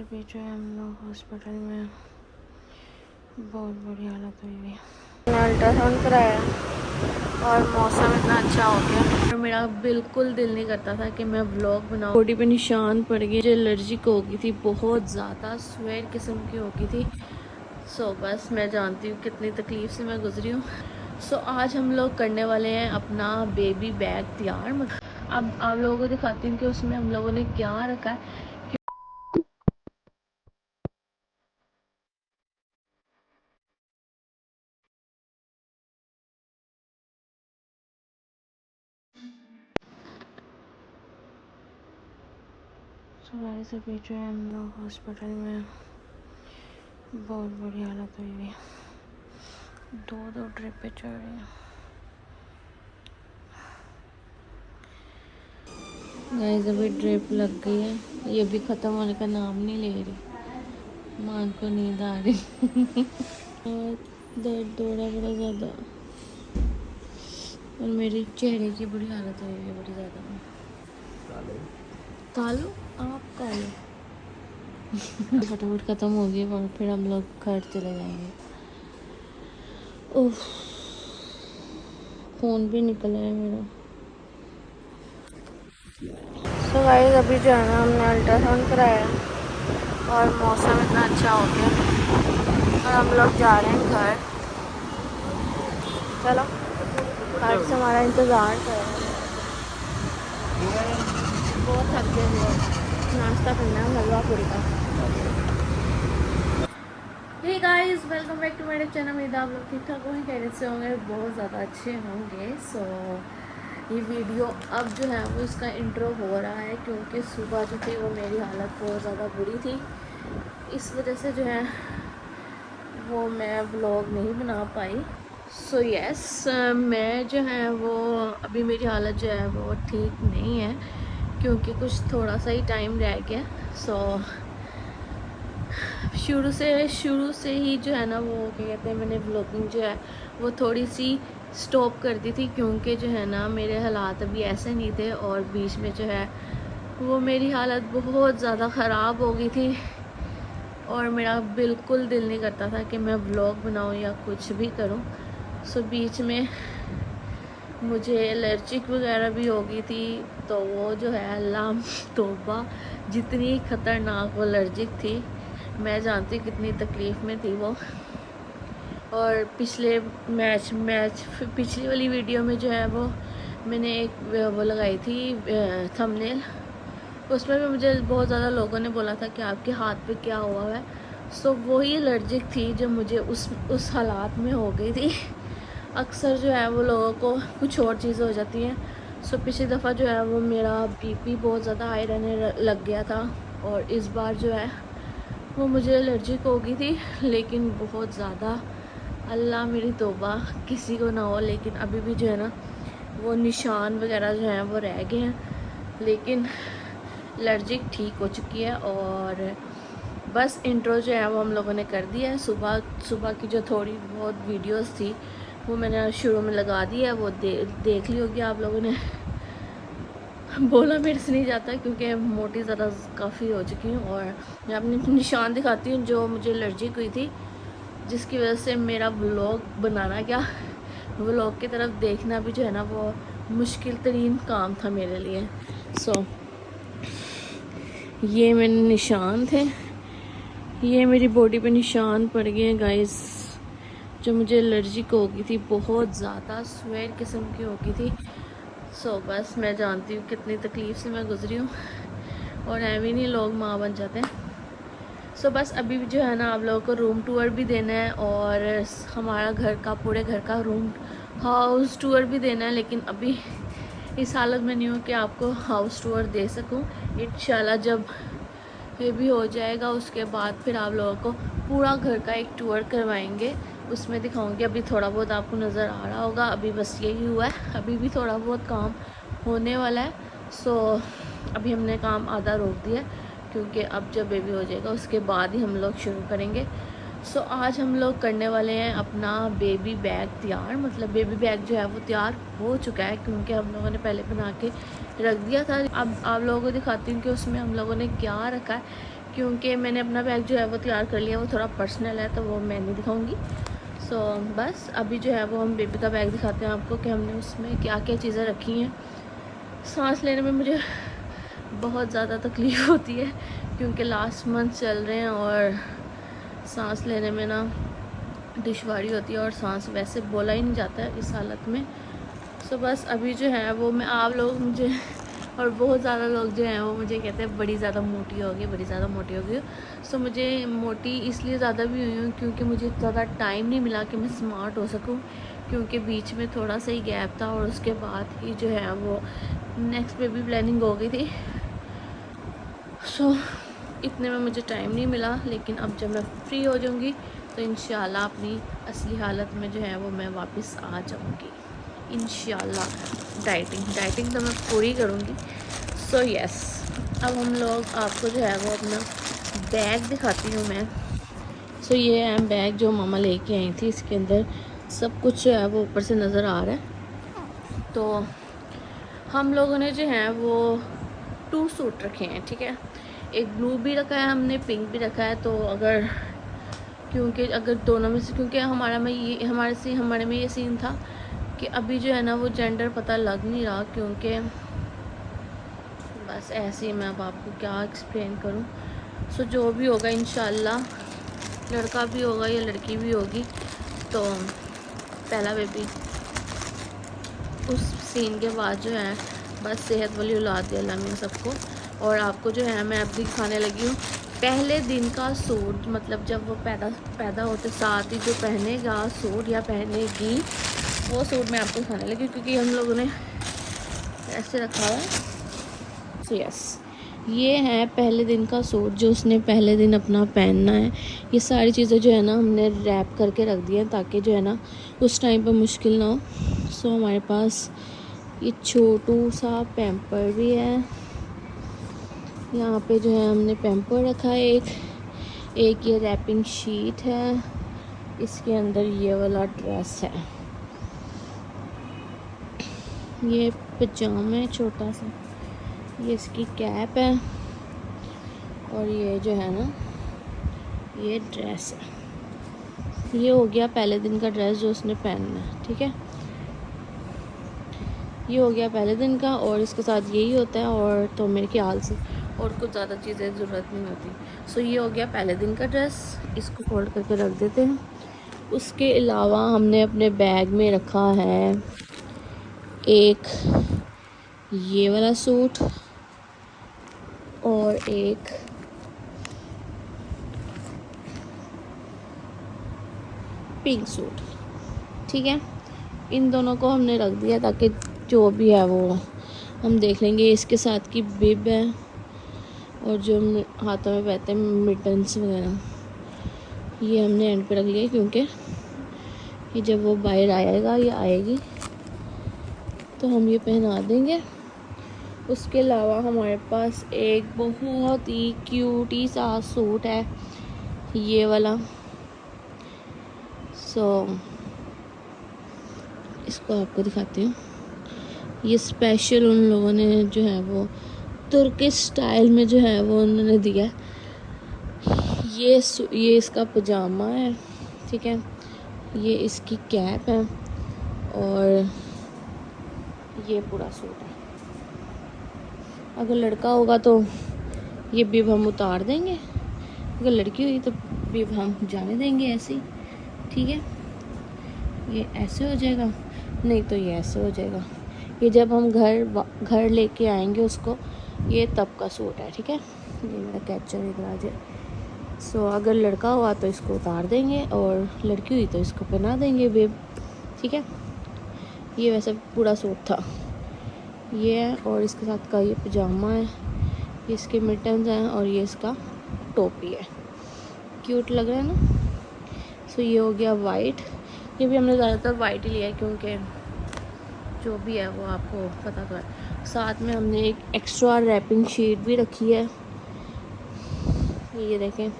अभी जो है हम लोग हॉस्पिटल में बहुत बुरी हालत हुई हुई। मैंने अल्ट्रासाउंड कराया और मौसम इतना अच्छा हो गया और मेरा बिल्कुल दिल नहीं करता था कि मैं व्लॉग बनाऊं। बॉडी पे निशान पड़ गए, जो एलर्जिक हो गई थी, बहुत ज़्यादा स्वेर किस्म की हो गई थी। बस मैं जानती हूँ कितनी तकलीफ से मैं गुजरी हूँ। आज हम लोग करने वाले हैं अपना बेबी बैग तैयार। अब आप लोगों को दिखाती हूँ कि उसमें हम लोगों ने क्या रखा है। गाइस अभी जो है हम लोग हॉस्पिटल में बहुत बुरी हालत हुई हुई। दो ड्रिपें चढ़ रही हैं। गाइस अभी ड्रिप लग गई है, ये भी ख़त्म होने का नाम नहीं ले रही। मां को नींद आ रही और दर्द हो रहा बड़ा ज़्यादा और मेरे चेहरे की बुरी हालत हुई है बड़ी ज़्यादा। कालो आप कालो फटाफट ख़त्म हो गई और फिर हम लोग घर चले जाएंगे। उफ, खून भी निकला है मेरा। गाइस अभी जो है ना हमने अल्ट्रासाउंड कराया और मौसम इतना अच्छा हो गया और हम लोग जा रहे हैं घर। चलो घर से हमारा इंतज़ार कर रहे हैं। बहुत थक गए हम लोग, नाश्ता करना है हलवा पूरी का। Hey guys welcome back to my channel. उम्मीद आप लोग ठीक ठाक होंगे, खैरियत से होंगे, बहुत ज़्यादा अच्छे होंगे। ये वीडियो अब जो है वो इसका इंट्रो हो रहा है क्योंकि सुबह जो थी वो मेरी हालत बहुत ज़्यादा बुरी थी। इस वजह से जो है वो मैं व्लॉग नहीं बना पाई। यस मैं जो है वो अभी मेरी हालत जो है वो ठीक नहीं है क्योंकि कुछ थोड़ा सा ही टाइम रह गया। शुरू से ही जो है ना वो क्या कहते हैं, मैंने व्लॉगिंग जो है वो थोड़ी सी स्टॉप कर दी थी क्योंकि जो है ना मेरे हालात अभी ऐसे नहीं थे और बीच में जो है वो मेरी हालत बहुत ज़्यादा ख़राब हो गई थी और मेरा बिल्कुल दिल नहीं करता था कि मैं व्लॉग बनाऊं या कुछ भी करूं। बीच में मुझे एलर्जिक वगैरह भी हो गई थी, तो वो जो है अल्लाह तौबा, जितनी ख़तरनाक वो एलर्जिक थी मैं जानती कितनी तकलीफ़ में थी वो। और पिछली वाली वीडियो में जो है वो मैंने एक वो लगाई थी थंबनेल, उसमें भी मुझे बहुत ज़्यादा लोगों ने बोला था कि आपके हाथ पे क्या हुआ है। वही एलर्जिक थी जो मुझे उस हालात में हो गई थी। अक्सर जो है वो लोगों को कुछ और चीज़ें हो जाती हैं। पिछली दफ़ा जो है वो मेरा बीपी बहुत ज़्यादा हाई रहने लग गया था और इस बार जो है वो मुझे एलर्जिक हो गई थी, लेकिन बहुत ज़्यादा, अल्लाह मेरी तौबा किसी को ना हो। लेकिन अभी भी जो है ना वो निशान वगैरह जो हैं वो रह गए हैं, लेकिन एलर्जिक ठीक हो चुकी है। और बस इंट्रो जो है वो हम लोगों ने कर दिया है। सुबह की जो थोड़ी बहुत वीडियोस थी वो मैंने शुरू में लगा दी है, वो देख ली होगी आप लोगों ने। बोला मेरे से नहीं जाता क्योंकि मोटी ज़्यादा काफ़ी हो चुकी हूँ। और मैं अपने निशान दिखाती हूँ जो मुझे एलर्जिक हुई थी, जिसकी वजह से मेरा व्लॉग बनाना क्या, व्लॉग की तरफ देखना भी जो है ना वो मुश्किल तरीन काम था मेरे लिए। ये मेरे निशान थे, ये मेरी बॉडी पे निशान पड़ गए हैं गाइस, जो मुझे एलर्जिक हो गई थी, बहुत ज़्यादा स्वेर किस्म की हो गई थी। बस मैं जानती हूँ कितनी तकलीफ़ से मैं गुजरी हूँ और ऐਵੇਂ नहीं लोग माँ बन जाते हैं। बस अभी भी जो है ना आप लोगों को रूम टूर भी देना है और हमारा घर का, पूरे घर का हाउस टूर भी देना है, लेकिन अभी इस हालत में नहीं हूँ कि आपको हाउस टूर दे सकूँ। इंशाल्लाह जब ये भी हो जाएगा उसके बाद फिर आप लोगों को पूरा घर का एक टूर करवाएंगे, उसमें दिखाऊंगी। अभी थोड़ा बहुत आपको नज़र आ रहा होगा, अभी बस यही हुआ है, अभी भी थोड़ा बहुत काम होने वाला है। अभी हमने काम आधा रोक दिया क्योंकि अब जब बेबी हो जाएगा उसके बाद ही हम लोग शुरू करेंगे। आज हम लोग करने वाले हैं अपना बेबी बैग तैयार, मतलब बेबी बैग जो है वो तैयार हो चुका है क्योंकि हम लोगों ने पहले बना के रख दिया था। अब आप लोगों को दिखाती हूँ कि उसमें हम लोगों ने क्या रखा है क्योंकि मैंने अपना बैग जो है वो तैयार कर लिया, वो थोड़ा पर्सनल है तो वो मैं नहीं दिखाऊंगी। सो बस अभी जो है वो हम बेबी का बैग दिखाते हैं आपको कि हमने उसमें क्या क्या चीज़ें रखी हैं। सांस लेने में मुझे बहुत ज़्यादा तकलीफ़ होती है क्योंकि लास्ट मंथ चल रहे हैं और सांस लेने में ना दुश्वारी होती है और सांस वैसे बोला ही नहीं जाता है इस हालत में। सो बस अभी जो है वो मैं, आप लोग मुझे और बहुत ज़्यादा लोग जो हैं वो मुझे कहते हैं बड़ी ज़्यादा मोटी हो गई, बड़ी ज़्यादा मोटी हो गई। सो मुझे मोटी इसलिए ज़्यादा भी हुई हूँ क्योंकि मुझे ज़्यादा टाइम नहीं मिला कि मैं स्मार्ट हो सकूँ, क्योंकि बीच में थोड़ा सा ही गैप था और उसके बाद ही जो है वो नेक्स्ट बेबी प्लानिंग हो गई थी। सो इतने में मुझे टाइम नहीं मिला, लेकिन अब जब मैं फ्री हो जाऊँगी तो इंशाल्लाह अपनी असली हालत में जो है वो मैं वापस आ जाऊँगी इंशाल्लाह। डाइटिंग तो मैं पूरी करूँगी। सो यस, अब हम लोग आपको जो है वो अपना बैग दिखाती हूँ मैं। सो ये है बैग जो मामा लेके आई थी, इसके अंदर सब कुछ जो है वो ऊपर से नज़र आ रहा है। तो हम लोगों ने जो है वो 2 सूट रखे हैं, ठीक है। एक ब्लू भी रखा है हमने, पिंक भी रखा है। तो अगर दोनों में से, क्योंकि हमारे में ये सीन था कि अभी जो है ना वो जेंडर पता लग नहीं रहा, क्योंकि बस ऐसे ही मैं अब आपको क्या एक्सप्लेन करूं। सो जो भी होगा इंशाल्लाह, लड़का भी होगा या लड़की भी होगी, तो पहला बेबी, उस सीन के बाद जो है बस सेहत वाली औलाद दे अल्लाह में सबको। और आपको जो है मैं अब दिखाने लगी हूँ पहले दिन का सूट, मतलब जब वो पैदा होते साथ ही जो पहनेगा सूट या पहनेगी, वो सूट मैं आपको दिखाने लगी क्योंकि हम लोगों ने ऐसे रखा हुआ है। सो यस, ये है पहले दिन का सूट जो उसने पहले दिन अपना पहनना है। ये सारी चीज़ें जो है ना हमने रैप करके रख दी हैं ताकि जो है ना उस टाइम पर मुश्किल ना हो। सो हमारे पास ये छोटू सा पैम्पर भी है, यहाँ पे जो है हमने पैम्पर रखा है। एक ये रैपिंग शीट है, इसके अंदर ये वाला ड्रेस है, ये पजामा है छोटा सा, ये इसकी कैप है और ये जो है ना ये ड्रेस है। ये हो गया पहले दिन का ड्रेस जो उसने पहनना है, ठीक है। ये हो गया पहले दिन का और इसके साथ यही होता है, और तो मेरे ख्याल से और कुछ ज़्यादा चीज़ें ज़रूरत नहीं होती। सो ये हो गया पहले दिन का ड्रेस, इसको फोल्ड करके रख देते हैं। उसके अलावा हमने अपने बैग में रखा है एक ये वाला सूट और एक पिंक सूट, ठीक है। इन दोनों को हमने रख दिया ताकि जो भी है वो हम देख लेंगे। इसके साथ की बिब है और जो हाथों में पहनते हैं मिटन्स वगैरह, ये हमने एंड पे रख लिया क्योंकि ये जब वो बाहर आएगा या आएगी तो हम ये पहना देंगे। उसके अलावा हमारे पास एक बहुत ही क्यूटी सा सूट है, ये वाला। सो इसको आपको दिखाती हूँ। ये स्पेशल उन लोगों ने जो है वो तुर्किश स्टाइल में जो है वो उन्होंने दिया। ये इसका पजामा है, ठीक है। ये इसकी कैप है और ये पूरा सूट है। अगर लड़का होगा तो ये बिब हम उतार देंगे, अगर लड़की हुई तो बिब हम जाने देंगे ऐसे ही, ठीक है। ये ऐसे हो जाएगा, नहीं तो ये ऐसे हो जाएगा। ये जब हम घर लेके आएंगे उसको, ये तब का सूट है, ठीक है। ये मेरा कैचर इधर आ जाए। सो अगर लड़का हुआ तो इसको उतार देंगे और लड़की हुई तो इसको पहना देंगे बेब, ठीक है। ये वैसे पूरा सूट था ये है, और इसके साथ का ये पजामा है, ये इसके मिटन्स हैं और ये इसका टोपी है। क्यूट लग रहा है ना। सो ये हो गया वाइट। ये भी हमने ज़्यादातर वाइट ही लिया है क्योंकि जो भी है वो आपको पता तो है। साथ में हमने एक एक्स्ट्रा रैपिंग शीट भी रखी है, ये देखें।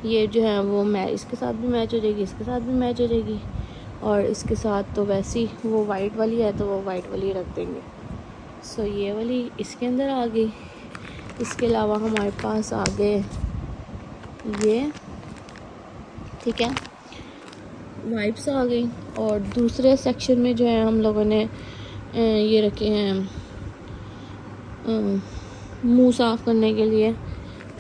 ये जो है वो इसके साथ भी मैच हो जाएगी, इसके साथ भी मैच हो जाएगी, और इसके साथ तो वैसी वो वाइट वाली है तो वो वाइट वाली रख देंगे। सो ये वाली इसके अंदर आ गई। इसके अलावा हमारे पास आ गए ये ठीक है, वाइप्स आ गई। और दूसरे सेक्शन में जो है हम लोगों ने ये रखे हैं मुंह साफ़ करने के लिए,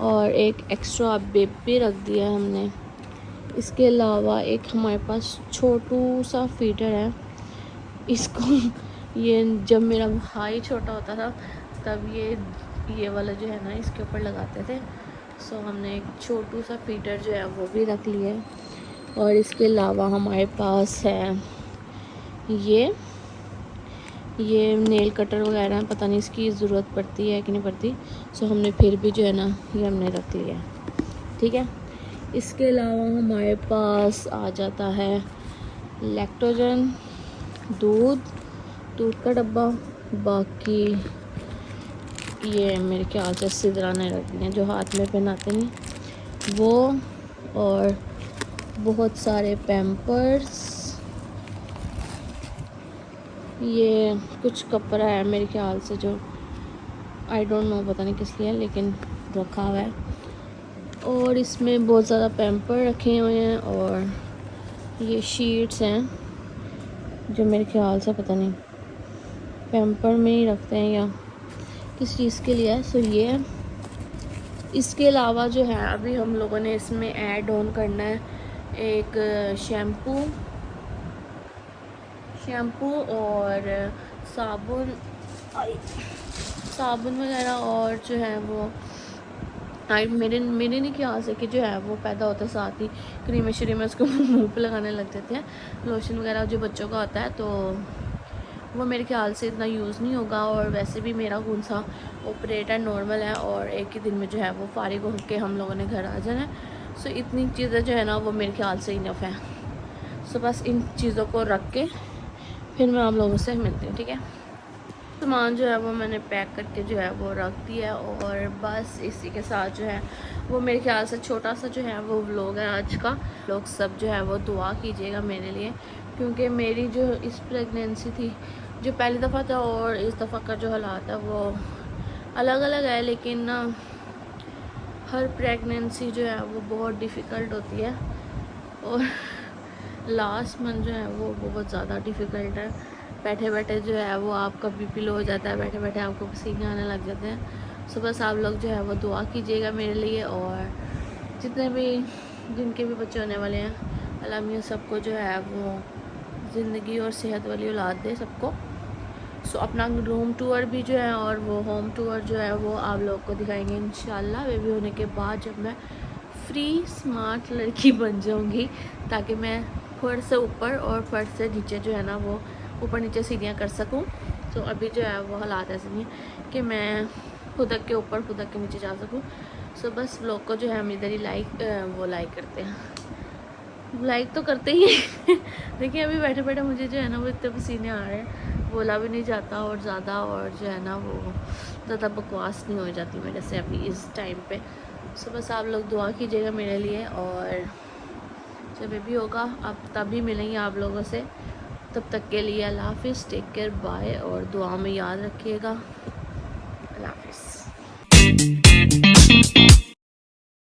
और एक एक्स्ट्रा बिप भी रख दिया है हमने। इसके अलावा एक हमारे पास छोटू सा फीडर है। इसको ये जब मेरा भाई छोटा होता था तब ये वाला जो है ना इसके ऊपर लगाते थे। सो हमने एक छोटू सा फीडर जो है वो भी रख लिया है। और इसके अलावा हमारे पास है ये नेल कटर वगैरह, पता नहीं इसकी ज़रूरत पड़ती है कि नहीं पड़ती। सो हमने फिर भी जो है ना ये हमने रख लिया है, ठीक है। इसके अलावा हमारे पास आ जाता है लैक्टोजन, दूध का डब्बा। बाकी ये मेरे ख्याल से सिदराने रख दिए जो हाथ में पहनाते नहीं वो, और बहुत सारे पैम्पर्स। ये कुछ कपड़ा है मेरे ख्याल से जो आई डोंट नो, पता नहीं किस लिए, लेकिन रखा हुआ है। और इसमें बहुत ज़्यादा पैम्पर रखे हुए हैं। और ये शीट्स हैं जो मेरे ख्याल से पता नहीं पैम्पर में ही रखते हैं या किस चीज़ के लिए है। सो ये है। इसके अलावा जो है अभी हम लोगों ने इसमें ऐड ऑन करना है एक शैम्पू और साबुन वगैरह, और जो है वो मेरे नहीं ख्याल से कि जो है वो पैदा होता है साथ ही क्रीमें श्रीमें उसको मुंह पे लगाने लग जाते हैं। लोशन वगैरह जो बच्चों का होता है तो वो मेरे ख्याल से इतना यूज़ नहीं होगा। और वैसे भी मेरा कौन सा ऑपरेट है, नॉर्मल है, और एक ही दिन में जो है वो फारिग होकर हम लोगों ने घर आ जाना है। सो इतनी चीज़ें जो है ना वो मेरे ख्याल से इनफ है। सो बस इन चीज़ों को रख के फिर मैं आप लोगों से मिलती हूँ, ठीक है। सामान जो है वो मैंने पैक करके जो है वो रख दिया। और बस इसी के साथ जो है वो मेरे ख्याल से छोटा सा जो है वो व्लॉग है आज का। लोग सब जो है वो दुआ कीजिएगा मेरे लिए, क्योंकि मेरी जो इस प्रेगनेंसी थी जो पहली दफ़ा था और इस दफ़ा का जो हालात है वो अलग अलग है। लेकिन हर प्रेगनेंसी जो है वो बहुत डिफ़िकल्ट होती है, और लास्ट मंथ जो है वो बहुत ज़्यादा डिफ़िकल्ट है। बैठे बैठे जो है वो आपका बीपी लो हो जाता है, बैठे बैठे आपको पसीने आने लग जाते हैं। सो बस आप लोग जो है वो दुआ कीजिएगा मेरे लिए, और जितने भी जिनके भी बच्चे होने वाले हैं अल्लाह मियां सबको जो है वो ज़िंदगी और सेहत वाली औलाद दे सबको। सो अपना रूम टूर भी जो है और वो होम टूर जो है वो आप लोग को दिखाएंगे इंशाल्लाह बेबी होने के बाद, जब मैं फ्री स्मार्ट लड़की बन जाऊंगी, ताकि मैं फर्श से ऊपर और फर्श से नीचे जो है ना वो ऊपर नीचे सीढ़ियाँ कर सकूं। तो अभी जो है वो हालात ऐसे नहीं है कि मैं खुदक के ऊपर खुदक के नीचे जा सकूं। सो बस व्लॉग को जो है हम इधर ही लाइक करते हैं, लाइक तो करते ही हैं। देखिए अभी बैठे बैठे मुझे जो है ना वो इतने पसीने आ रहे हैं, बोला भी नहीं जाता और ज़्यादा, और जो है ना वो ज़्यादा बकवास नहीं हो जाती मेरे से अभी इस टाइम पे। सो बस आप लोग दुआ कीजिएगा मेरे लिए, और जब भी होगा अब तभी मिलेंगे आप लोगों से। तब तक के लिए अल्लाह हाफिज़, टेक केयर, बाय, और दुआ में याद रखिएगा। अल्लाह हाफिज़।